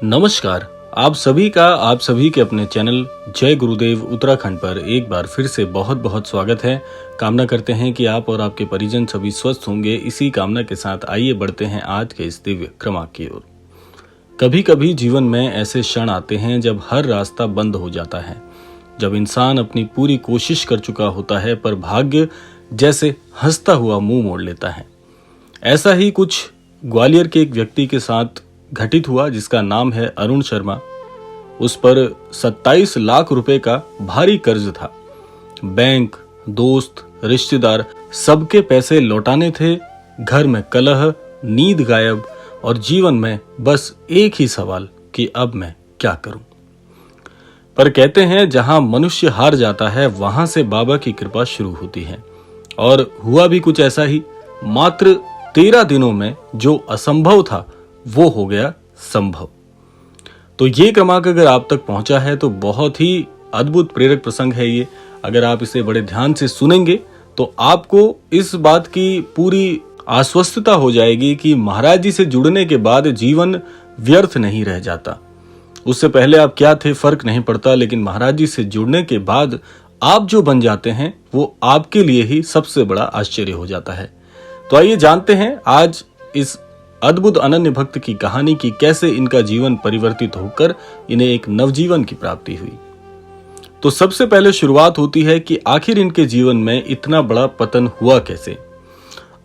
नमस्कार। आप सभी के अपने चैनल जय गुरुदेव उत्तराखंड पर एक बार फिर से बहुत बहुत स्वागत है। कामना करते हैं कि आप और आपके परिजन सभी स्वस्थ होंगे। इसी कामना के साथ आइए बढ़ते हैं आज के इस दिव्य क्रमांक की ओर। कभी कभी जीवन में ऐसे क्षण आते हैं जब हर रास्ता बंद हो जाता है, जब इंसान अपनी पूरी कोशिश कर चुका होता है पर भाग्य जैसे हंसता हुआ मुंह मोड़ लेता है। ऐसा ही कुछ ग्वालियर के एक व्यक्ति के साथ घटित हुआ जिसका नाम है अरुण शर्मा। उस पर 27 लाख रुपए का भारी कर्ज था। बैंक, दोस्त, रिश्तेदार सबके पैसे लौटाने थे। घर में कलह, नींद गायब और जीवन में बस एक ही सवाल कि अब मैं क्या करूं। पर कहते हैं जहां मनुष्य हार जाता है वहां से बाबा की कृपा शुरू होती है। और हुआ भी कुछ ऐसा ही। मात्र 13 दिनों में जो असंभव था वो हो गया संभव। तो ये क्रमांक अगर आप तक पहुंचा है तो बहुत ही अद्भुत प्रेरक प्रसंग है ये। अगर आप इसे बड़े ध्यान से सुनेंगे तो आपको इस बात की पूरी आश्वस्तता हो जाएगी कि महाराज जी से जुड़ने के बाद जीवन व्यर्थ नहीं रह जाता। उससे पहले आप क्या थे फर्क नहीं पड़ता, लेकिन महाराज जी से जुड़ने के बाद आप जो बन जाते हैं वो आपके लिए ही सबसे बड़ा आश्चर्य हो जाता है। तो आइए जानते हैं आज इस अद्भुत अनन्य भक्त की कहानी की कैसे इनका जीवन परिवर्तित होकर इन्हें एक नवजीवन की प्राप्ति हुई। तो सबसे पहले शुरुआत होती है कि आखिर इनके जीवन में इतना बड़ा पतन हुआ कैसे।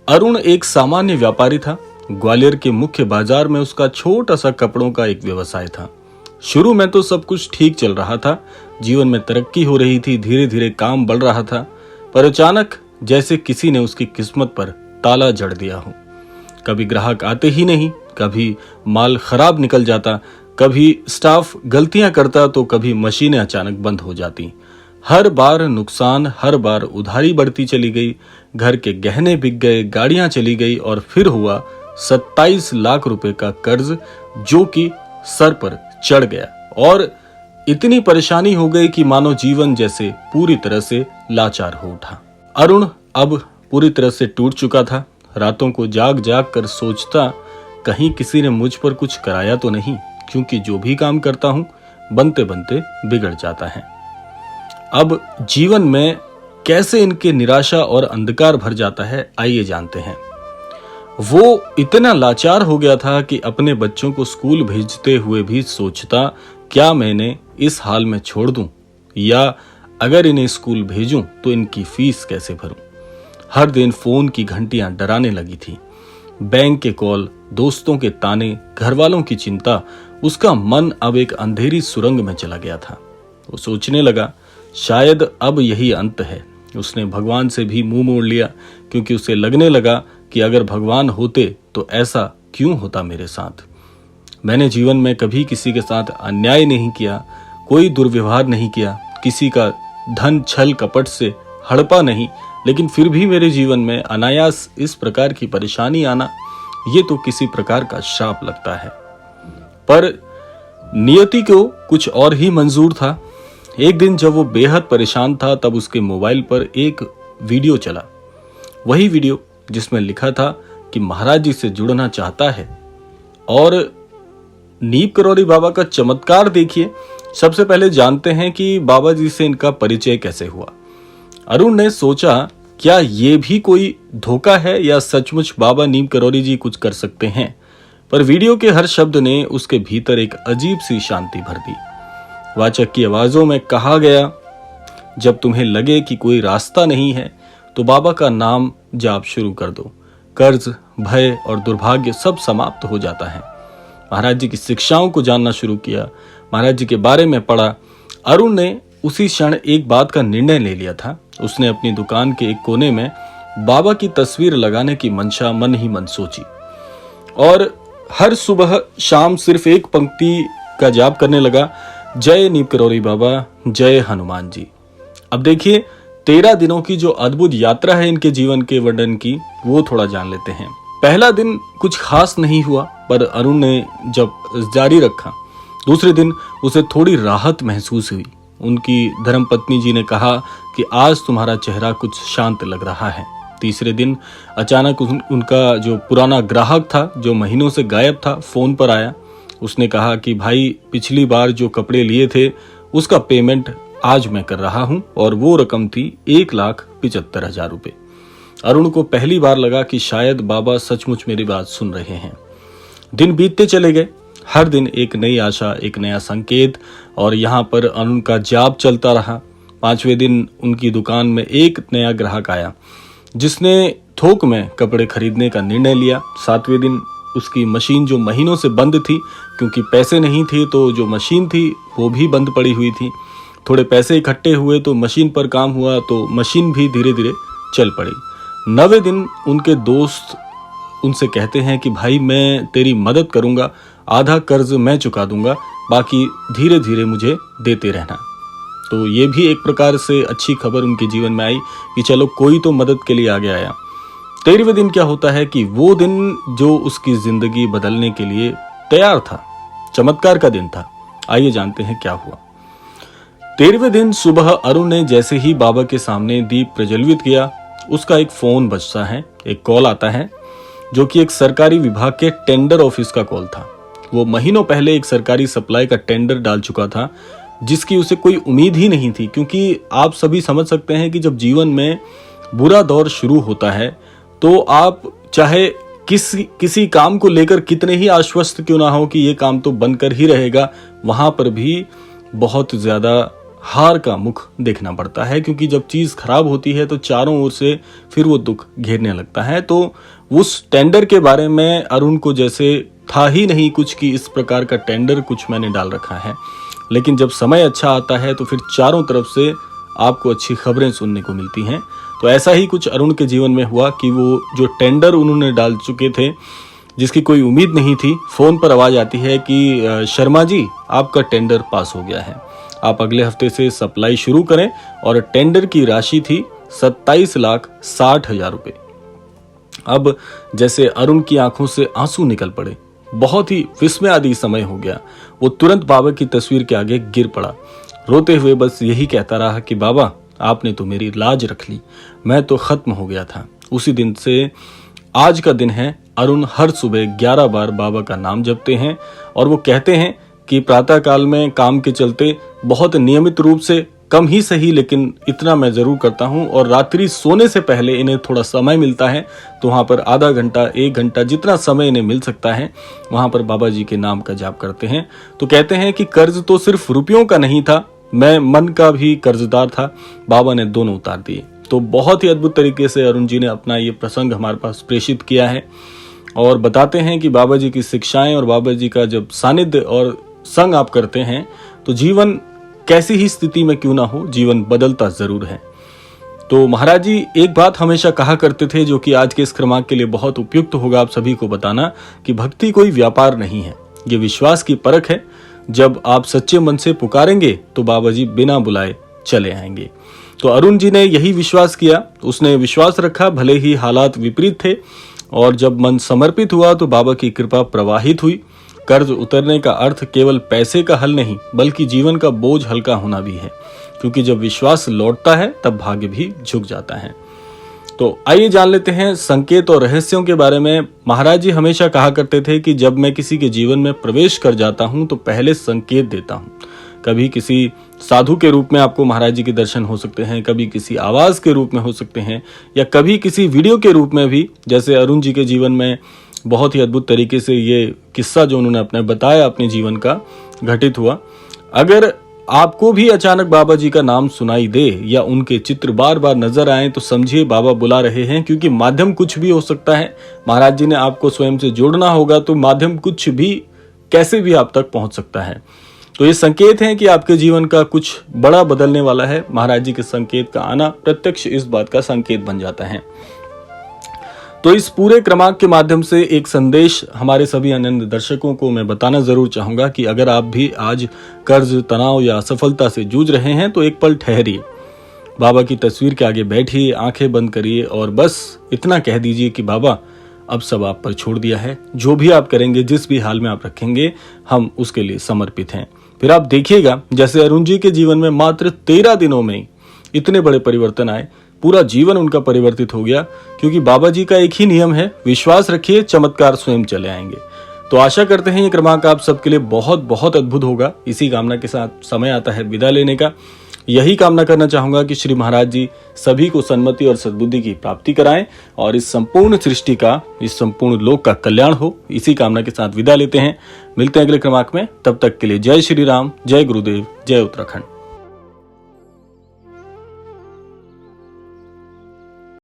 अरुण एक सामान्य व्यापारी था। ग्वालियर के मुख्य बाजार में उसका छोटा सा कपड़ों का एक व्यवसाय था। शुरू में तो सब कुछ ठीक चल रहा था, जीवन में तरक्की हो रही थी, धीरे धीरे काम बढ़ रहा था। पर अचानक जैसे किसी ने उसकी किस्मत पर ताला जड़ दिया हो। कभी ग्राहक आते ही नहीं, कभी माल खराब निकल जाता, कभी स्टाफ गलतियां करता तो कभी मशीनें अचानक बंद हो जाती। हर बार नुकसान, हर बार उधारी बढ़ती चली गई। घर के गहने बिक गए, गाड़ियां चली गई और फिर हुआ 27 लाख रुपए का कर्ज जो कि सर पर चढ़ गया। और इतनी परेशानी हो गई कि मानो जीवन जैसे पूरी तरह से लाचार हो उठा। अरुण अब पूरी तरह से टूट चुका था। रातों को जाग जाग कर सोचता कहीं किसी ने मुझ पर कुछ कराया तो नहीं, क्योंकि जो भी काम करता हूं बनते बनते बिगड़ जाता है। अब जीवन में कैसे इनके निराशा और अंधकार भर जाता है आइए जानते हैं। वो इतना लाचार हो गया था कि अपने बच्चों को स्कूल भेजते हुए भी सोचता क्या मैं इन्हें इस हाल में छोड़ दूं, या अगर इन्हें स्कूल भेजूं तो इनकी फीस कैसे भरूं। हर दिन फोन की घंटियां डराने लगी थी। बैंक के कॉल, दोस्तों के ताने, घर वालों की चिंता, उसका मन अब एक अंधेरी सुरंग में चला गया था। वो सोचने लगा शायद अब यही अंत है। उसने भगवान से भी मुंह मोड़ लिया, क्योंकि उसे लगने लगा कि अगर भगवान होते तो ऐसा क्यों होता मेरे साथ। मैंने जीवन में कभी किसी के साथ अन्याय नहीं किया, कोई दुर्व्यवहार नहीं किया, किसी का धन छल कपट से हड़पा नहीं, लेकिन फिर भी मेरे जीवन में अनायास इस प्रकार की परेशानी आना ये तो किसी प्रकार का श्राप लगता है। पर नियति को कुछ और ही मंजूर था। एक दिन जब वो बेहद परेशान था तब उसके मोबाइल पर एक वीडियो चला। वही वीडियो जिसमें लिखा था कि महाराज जी से जुड़ना चाहता है। और नीम करौरी बाबा का चमत्कार देखिए। सबसे पहले जानते हैं कि बाबा जी से इनका परिचय कैसे हुआ। अरुण ने सोचा क्या ये भी कोई धोखा है या सचमुच बाबा नीम करौरी जी कुछ कर सकते हैं। पर वीडियो के हर शब्द ने उसके भीतर एक अजीब सी शांति भर दी। वाचक की आवाजों में कहा गया, जब तुम्हें लगे कि कोई रास्ता नहीं है तो बाबा का नाम जाप शुरू कर दो। कर्ज, भय और दुर्भाग्य सब समाप्त हो जाता है। महाराज जी की शिक्षाओं को जानना शुरू किया, महाराज जी के बारे में पढ़ा। अरुण ने उसी क्षण एक बात का निर्णय ले लिया था। उसने अपनी दुकान के एक कोने में बाबा की तस्वीर लगाने की मंशा मन ही मन सोची और हर सुबह शाम सिर्फ एक पंक्ति का जाप करने लगा, जय नीम करौरी बाबा, जय हनुमान जी। अब देखिए 13 दिनों की जो अद्भुत यात्रा है इनके जीवन के वर्णन की, वो थोड़ा जान लेते हैं। पहला दिन कुछ खास नहीं हुआ, पर अरुण ने जब जारी रखा दूसरे दिन उसे थोड़ी राहत महसूस हुई। उनकी धर्मपत्नी जी ने कहा कि आज तुम्हारा चेहरा कुछ शांत लग रहा है। तीसरे दिन अचानक उनका जो पुराना ग्राहक था, जो महीनों से गायब था, फोन पर आया। उसने कहा कि भाई पिछली बार जो कपड़े लिए थे उसका पेमेंट आज मैं कर रहा हूं और वो रकम थी 1,75,000 रुपए। अरुण को पहली बार लगा कि शायद बाबा सचमुच मेरी बात सुन रहे हैं। दिन बीतते चले गए, हर दिन एक नई आशा, एक नया संकेत, और यहाँ पर अरुण का जाप चलता रहा। 5वें दिन उनकी दुकान में एक नया ग्राहक आया जिसने थोक में कपड़े खरीदने का निर्णय लिया। 7वें दिन उसकी मशीन जो महीनों से बंद थी, क्योंकि पैसे नहीं थे तो जो मशीन थी वो भी बंद पड़ी हुई थी। थोड़े पैसे इकट्ठे हुए तो मशीन पर काम हुआ, तो मशीन भी धीरे धीरे चल पड़ी। 9वें दिन उनके दोस्त उनसे कहते हैं कि भाई मैं तेरी मदद करूंगा, आधा कर्ज मैं चुका दूंगा, बाकी धीरे धीरे मुझे देते रहना। तो ये भी एक प्रकार से अच्छी खबर उनके जीवन में आई कि चलो कोई तो मदद के लिए आगे आया। 13वें दिन क्या होता है कि वो दिन जो उसकी जिंदगी बदलने के लिए तैयार था, चमत्कार का दिन था। आइए जानते हैं क्या हुआ। 13वें दिन सुबह अरुण ने जैसे ही बाबा के सामने दीप प्रज्वलित किया, उसका एक फोन बजता है, एक कॉल आता है जो कि एक सरकारी विभाग के टेंडर ऑफिस का कॉल था। वो महीनों पहले एक सरकारी सप्लाई का टेंडर डाल चुका था जिसकी उसे कोई उम्मीद ही नहीं थी, क्योंकि आप सभी समझ सकते हैं कि जब जीवन में बुरा दौर शुरू होता है तो आप चाहे किसी काम को लेकर कितने ही आश्वस्त क्यों ना हो कि ये काम तो बनकर ही रहेगा, वहां पर भी बहुत ज्यादा हार का मुख देखना पड़ता है, क्योंकि जब चीज खराब होती है तो चारों ओर से फिर वो दुख घेरने लगता है। तो उस टेंडर के बारे में अरुण को जैसे था ही नहीं कुछ कि इस प्रकार का टेंडर कुछ मैंने डाल रखा है, लेकिन जब समय अच्छा आता है तो फिर चारों तरफ से आपको अच्छी खबरें सुनने को मिलती हैं। तो ऐसा ही कुछ अरुण के जीवन में हुआ कि वो जो टेंडर उन्होंने डाल चुके थे जिसकी कोई उम्मीद नहीं थी, फोन पर आवाज आती है कि शर्मा जी आपका टेंडर पास हो गया है, आप अगले हफ्ते से सप्लाई शुरू करें। और टेंडर की राशि थी 27,60,000 रुपए। अब जैसे अरुण की आंखों से आंसू निकल पड़े, बहुत ही विस्मयादि समय हो गया। वो तुरंत बाबा की तस्वीर के आगे गिर पड़ा, रोते हुए बस यही कहता रहा कि बाबा आपने तो मेरी लाज रख ली, मैं तो खत्म हो गया था। उसी दिन से आज का दिन है, अरुण हर सुबह 11 बार बाबा का नाम जपते हैं और वो कहते हैं कि प्रातः काल में काम के चलते बहुत नियमित रूप से, कम ही सही लेकिन इतना मैं जरूर करता हूं, और रात्रि सोने से पहले इन्हें थोड़ा समय मिलता है तो वहां पर आधा घंटा 1 घंटा जितना समय इन्हें मिल सकता है वहां पर बाबा जी के नाम का जाप करते हैं। तो कहते हैं कि कर्ज तो सिर्फ रुपयों का नहीं था, मैं मन का भी कर्जदार था, बाबा ने दोनों उतार दिए। तो बहुत ही अद्भुत तरीके से अरुण जी ने अपना ये प्रसंग हमारे पास प्रेषित किया है और बताते हैं कि बाबा जी की शिक्षाएं और बाबा जी का जब सानिध्य और संग आप करते हैं तो जीवन कैसी ही स्थिति में क्यों ना हो, जीवन बदलता जरूर है। तो महाराज जी एक बात हमेशा कहा करते थे जो कि आज के इस क्रमांक के लिए बहुत उपयुक्त होगा आप सभी को बताना, कि भक्ति कोई व्यापार नहीं है, ये विश्वास की परख है। जब आप सच्चे मन से पुकारेंगे तो बाबा जी बिना बुलाए चले आएंगे। तो अरुण जी ने यही विश्वास किया, उसने विश्वास रखा, भले ही हालात विपरीत थे, और जब मन समर्पित हुआ तो बाबा की कृपा प्रवाहित हुई। कर्ज उतरने का अर्थ केवल पैसे का हल नहीं बल्कि जीवन का बोझ हल्का होना भी है, क्योंकि जब विश्वास लौटता है तब भाग्य भी झुक जाता है। तो आइए जान लेते हैं संकेत और रहस्यों के बारे में। महाराज जी हमेशा कहा करते थे कि जब मैं किसी के जीवन में प्रवेश कर जाता हूं तो पहले संकेत देता हूं। कभी किसी साधु के रूप में आपको महाराज जी के दर्शन हो सकते हैं, कभी किसी आवाज के रूप में हो सकते हैं, या कभी किसी वीडियो के रूप में भी, जैसे अरुण जी के जीवन में बहुत ही अद्भुत तरीके से ये किस्सा जो उन्होंने अपने बताया अपने जीवन का घटित हुआ। अगर आपको भी अचानक बाबा जी का नाम सुनाई दे या उनके चित्र बार बार नजर आए तो समझिए बाबा बुला रहे हैं, क्योंकि माध्यम कुछ भी हो सकता है। महाराज जी ने आपको स्वयं से जोड़ना होगा तो माध्यम कुछ भी कैसे भी आप तक पहुंच सकता है। तो ये संकेत है कि आपके जीवन का कुछ बड़ा बदलने वाला है। महाराज जी के संकेत का आना प्रत्यक्ष इस बात का संकेत बन जाता है। तो इस पूरे क्रमांक के माध्यम से एक संदेश हमारे सभी आनंद दर्शकों को मैं बताना जरूर चाहूंगा कि अगर आप भी आज कर्ज, तनाव या असफलता से जूझ रहे हैं तो एक पल ठहरिए, बाबा की तस्वीर के आगे बैठिए, आंखें बंद करिए और बस इतना कह दीजिए कि बाबा अब सब आप पर छोड़ दिया है, जो भी आप करेंगे, जिस भी हाल में आप रखेंगे, हम उसके लिए समर्पित हैं। फिर आप देखिएगा जैसे अरुण जी के जीवन में मात्र 13 दिनों में इतने बड़े परिवर्तन आए, पूरा जीवन उनका परिवर्तित हो गया, क्योंकि बाबा जी का एक ही नियम है, विश्वास रखिए, चमत्कार स्वयं चले आएंगे। तो आशा करते हैं ये क्रमांक आप सबके लिए बहुत बहुत अद्भुत होगा। इसी कामना के साथ समय आता है विदा लेने का। यही कामना करना चाहूंगा कि श्री महाराज जी सभी को सन्मति और सद्बुद्धि की प्राप्ति कराएं और इस संपूर्ण सृष्टि का, इस संपूर्ण लोक का कल्याण हो। इसी कामना के साथ विदा लेते हैं। मिलते हैं अगले क्रमांक में। तब तक के लिए जय श्री राम, जय गुरुदेव, जय उत्तराखंड।